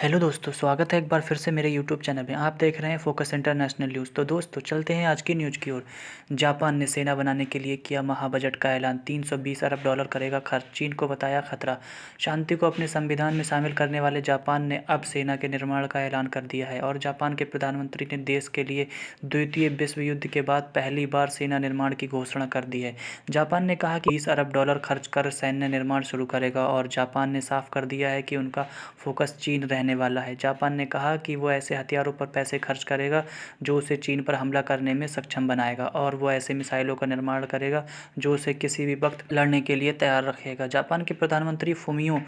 Hello दोस्तों, स्वागत है एक बार फिर से मेरे यूट्यूब चैनल में। आप देख रहे हैं फोकस इंटरनेशनल न्यूज़। तो दोस्तों चलते हैं आज की न्यूज़ की ओर। जापान ने सेना बनाने के लिए किया महाबजट का ऐलान, 320 अरब डॉलर करेगा खर्च, चीन को बताया खतरा। शांति को अपने संविधान में शामिल करने वाले जापान ने अब सेना के निर्माण का ऐलान कर दिया है और जापान के प्रधानमंत्री ने देश के लिए द्वितीय विश्व युद्ध के बाद पहली बार सेना निर्माण की घोषणा कर दी है। जापान ने कहा कि 20 अरब डॉलर खर्च कर सैन्य निर्माण शुरू करेगा और जापान ने साफ कर दिया है कि उनका फोकस चीन रहने वाला है। जापान ने कहा कि वो ऐसे हथियारों पर पैसे खर्च करेगा जो उसे चीन पर हमला करने में सक्षम बनाएगा और वो ऐसे मिसाइलों का निर्माण करेगा जो उसे किसी भी वक्त लड़ने के लिए तैयार रखेगा। जापान के प्रधानमंत्री फुमियो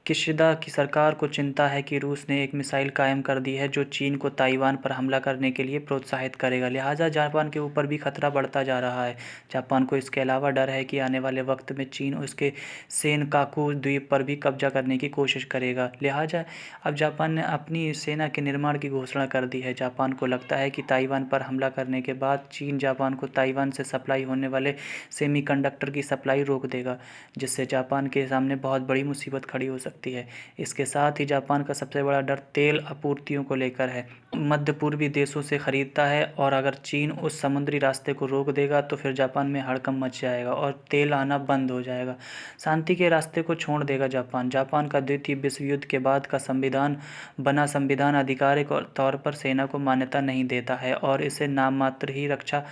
किशिदा की सरकार को चिंता है कि रूस ने एक मिसाइल कायम कर दी है जो चीन को ताइवान पर हमला करने के लिए प्रोत्साहित करेगा, लिहाजा जापान के ऊपर भी खतरा बढ़ता जा रहा है। जापान को इसके अलावा डर है कि आने वाले वक्त में चीन उसके सेनकाकू द्वीप पर भी कब्जा करने की कोशिश करेगा, लिहाजा अब जापान ने अपनी सेना के निर्माण की घोषणा कर दी है। जापान को लगता है कि ताइवान पर हमला करने के बाद चीन जापान को ताइवान से सप्लाई होने वाले सेमीकंडक्टर की सप्लाई रोक देगा, जिससे जापान के सामने बहुत बड़ी मुसीबत खड़ी हो सकती है। इसके साथ ही जापान का सबसे बड़ा डर तेल आपूर्तियों को लेकर है। मध्य पूर्वी देशों से खरीदता है और अगर चीन उस समुद्री रास्ते को रोक देगा तो फिर जापान में हड़कंप मच जाएगा और तेल आना बंद हो जाएगा। शांति के रास्ते को छोड़ देगा जापान। जापान का द्वितीय विश्व युद्ध के बाद का संविधान आधिकारिक तौर पर सेना को मान्यता नहीं देता है और इसे नाम मात्र ही रक्षा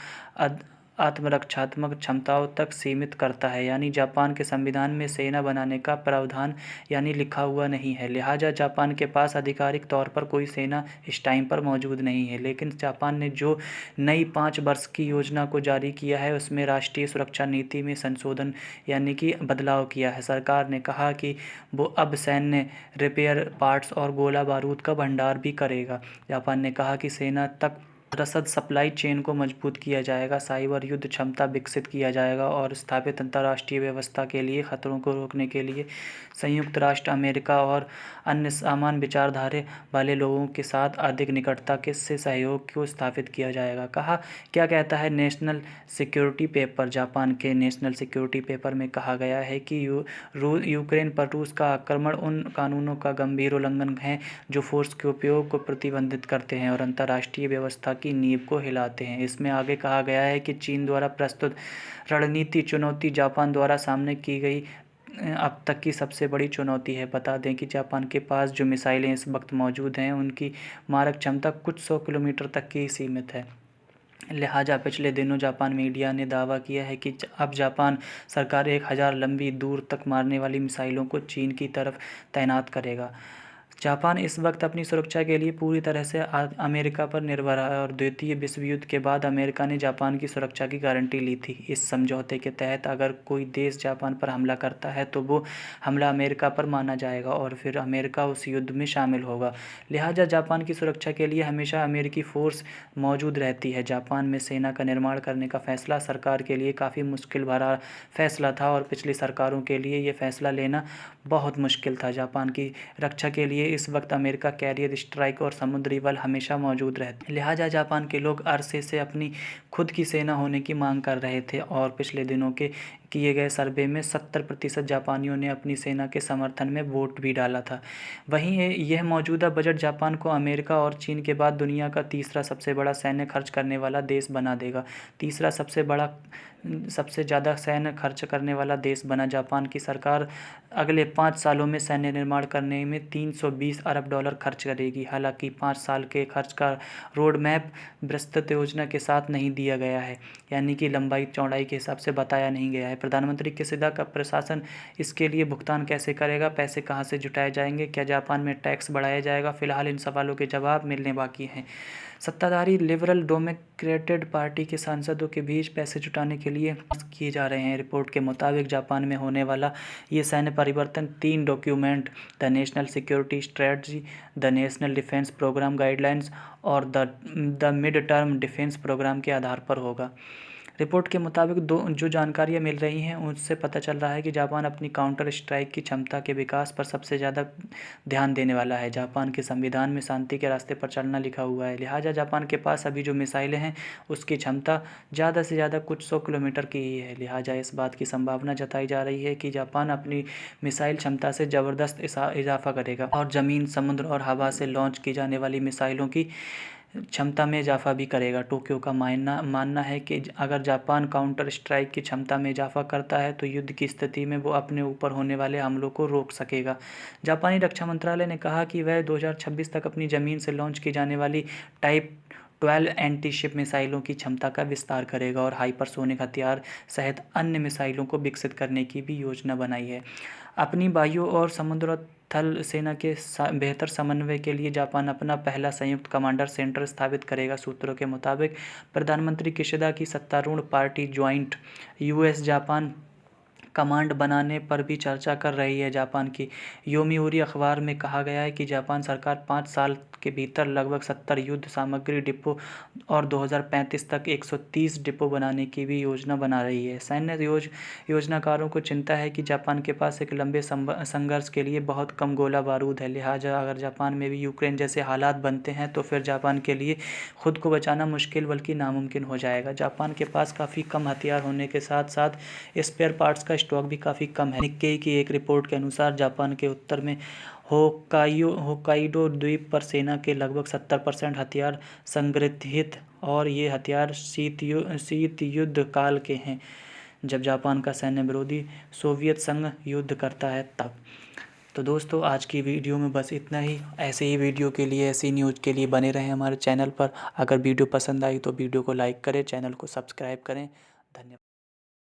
आत्मरक्षात्मक क्षमताओं तक सीमित करता है, यानी जापान के संविधान में सेना बनाने का प्रावधान यानी लिखा हुआ नहीं है। लिहाजा जापान के पास आधिकारिक तौर पर कोई सेना इस टाइम पर मौजूद नहीं है। लेकिन जापान ने जो नई 5 वर्ष की योजना को जारी किया है उसमें राष्ट्रीय सुरक्षा नीति में संशोधन यानी कि बदलाव किया है। सरकार ने कहा कि वो अब सैन्य रिपेयर पार्ट्स और गोला बारूद का भंडार भी करेगा। जापान ने कहा कि सेना तक रसद सप्लाई चेन को मजबूत किया जाएगा, साइबर युद्ध क्षमता विकसित किया जाएगा और स्थापित अंतर्राष्ट्रीय व्यवस्था के लिए खतरों को रोकने के लिए संयुक्त राष्ट्र अमेरिका और अन्य समान विचारधारा वाले लोगों के साथ अधिक निकटता के से सहयोग को स्थापित किया जाएगा। कहा क्या कहता है नेशनल सिक्योरिटी पेपर। जापान के नेशनल सिक्योरिटी पेपर में कहा गया है कि यूक्रेन पर रूस का आक्रमण उन कानूनों का गंभीर उल्लंघन है जो फोर्स के उपयोग को प्रतिबंधित करते हैं और अंतर्राष्ट्रीय व्यवस्था की नींव को हिलाते हैं। इसमें आगे कहा गया है कि चीन द्वारा प्रस्तुत रणनीति चुनौती जापान द्वारा सामने की गई अब तक की सबसे बड़ी चुनौती है। बता दें कि जापान के पास जो मिसाइलें इस वक्त मौजूद हैं उनकी मारक क्षमता कुछ 100 किलोमीटर तक की सीमित है। लिहाजा पिछले दिनों जापान मीडिया ने दावा किया है कि अब जापान सरकार 1000 लंबी दूर तक मारने वाली मिसाइलों को चीन की तरफ तैनात करेगा। जापान इस वक्त अपनी सुरक्षा के लिए पूरी तरह से अमेरिका पर निर्भर है और द्वितीय विश्व युद्ध के बाद अमेरिका ने जापान की सुरक्षा की गारंटी ली थी। इस समझौते के तहत अगर कोई देश जापान पर हमला करता है तो वो हमला अमेरिका पर माना जाएगा और फिर अमेरिका उस युद्ध में शामिल होगा। लिहाजा जापान की सुरक्षा के लिए हमेशा अमेरिकी फोर्स मौजूद रहती है। जापान में सेना का निर्माण करने का फैसला सरकार के लिए काफ़ी मुश्किल भरा फैसला था और पिछली सरकारों के लिए ये फैसला लेना बहुत मुश्किल था। जापान की रक्षा के लिए इस वक्त अमेरिका कैरियर स्ट्राइक और समुद्री बल हमेशा मौजूद रहते। लिहाजा जापान के लोग अरसे से अपनी खुद की सेना होने की मांग कर रहे थे और पिछले दिनों के किए गए सर्वे में 70% जापानियों ने अपनी सेना के समर्थन में वोट भी डाला था। वहीं यह मौजूदा बजट जापान को अमेरिका और चीन के बाद दुनिया का तीसरा सबसे बड़ा सैन्य खर्च करने वाला देश बना देगा। तीसरा सबसे ज़्यादा सैन्य खर्च करने वाला देश बना। जापान की सरकार अगले 5 सालों में सैन्य निर्माण करने में 320 अरब डॉलर खर्च करेगी। हालांकि 5 साल के खर्च का रोड मैप विस्तृत योजना के साथ नहीं दिया गया है, यानी कि लंबाई चौड़ाई के हिसाब से बताया नहीं गया है। प्रधानमंत्री किशिदा का प्रशासन इसके लिए भुगतान कैसे करेगा, पैसे कहां से जुटाए जाएंगे, क्या जापान में टैक्स बढ़ाया जाएगा, फिलहाल इन सवालों के जवाब मिलने बाकी हैं। सत्ताधारी लिबरल डेमोक्रेटिक पार्टी के सांसदों के बीच पैसे जुटाने के लिए किए जा रहे हैं। रिपोर्ट के मुताबिक जापान में होने वाला ये सैन्य परिवर्तन 3 document, the national security strategy, the national defence programme guidelines और the mid term defence programme के आधार पर होगा। रिपोर्ट के मुताबिक जो जानकारियाँ मिल रही हैं उससे पता चल रहा है कि जापान अपनी काउंटर स्ट्राइक की क्षमता के विकास पर सबसे ज़्यादा ध्यान देने वाला है। जापान के संविधान में शांति के रास्ते पर चलना लिखा हुआ है, लिहाजा जापान के पास अभी जो मिसाइलें हैं उसकी क्षमता ज़्यादा से ज़्यादा कुछ 100 किलोमीटर की ही है। लिहाजा इस बात की संभावना जताई जा रही है कि जापान अपनी मिसाइल क्षमता से ज़बरदस्त इजाफा करेगा और ज़मीन, समुद्र और हवा से लॉन्च की जाने वाली मिसाइलों की क्षमता में इजाफा भी करेगा। टोक्यो का मानना है कि अगर जापान काउंटर स्ट्राइक की क्षमता में इजाफा करता है तो युद्ध की स्थिति में वो अपने ऊपर होने वाले हमलों को रोक सकेगा। जापानी रक्षा मंत्रालय ने कहा कि वह 2026 तक अपनी ज़मीन से लॉन्च की जाने वाली टाइप 12 एंटी शिप मिसाइलों की क्षमता का विस्तार करेगा और हाइपरसोनिक हथियार सहित अन्य मिसाइलों को विकसित करने की भी योजना बनाई है। अपनी वायु और समुद्र और थल सेना के बेहतर समन्वय के लिए जापान अपना पहला संयुक्त कमांडर सेंटर स्थापित करेगा। सूत्रों के मुताबिक प्रधानमंत्री किशिदा की सत्तारूढ़ party joint US Japan command बनाने पर भी चर्चा कर रही है। जापान की योमिउरी अखबार में कहा गया है कि जापान सरकार 5 साल के भीतर लगभग 70 युद्ध सामग्री डिपो और 2035 तक 130 डिपो बनाने की भी योजना बना रही है। सैन्य योजनाकारों को चिंता है कि जापान के पास एक लंबे संघर्ष के लिए बहुत कम गोला बारूद है, लिहाजा अगर जापान में भी यूक्रेन जैसे हालात बनते हैं तो फिर जापान के लिए खुद को बचाना मुश्किल बल्कि नामुमकिन हो जाएगा। जापान के पास काफ़ी कम हथियार होने के साथ साथ स्पेयर पार्ट्स का स्टॉक भी काफ़ी कम है। निक्केई की एक रिपोर्ट के अनुसार जापान के उत्तर में होक्काइडो द्वीप पर सेना के लगभग 70% हथियार संग्रहित और ये हथियार शीत युद्ध काल के हैं, जब जापान का सैन्य विरोधी सोवियत संघ युद्ध करता है तब। तो दोस्तों आज की वीडियो में बस इतना ही। ऐसे ही वीडियो के लिए, ऐसी न्यूज़ के लिए बने रहें हमारे चैनल पर। अगर वीडियो पसंद आई तो वीडियो को लाइक करें, चैनल को सब्सक्राइब करें। धन्यवाद।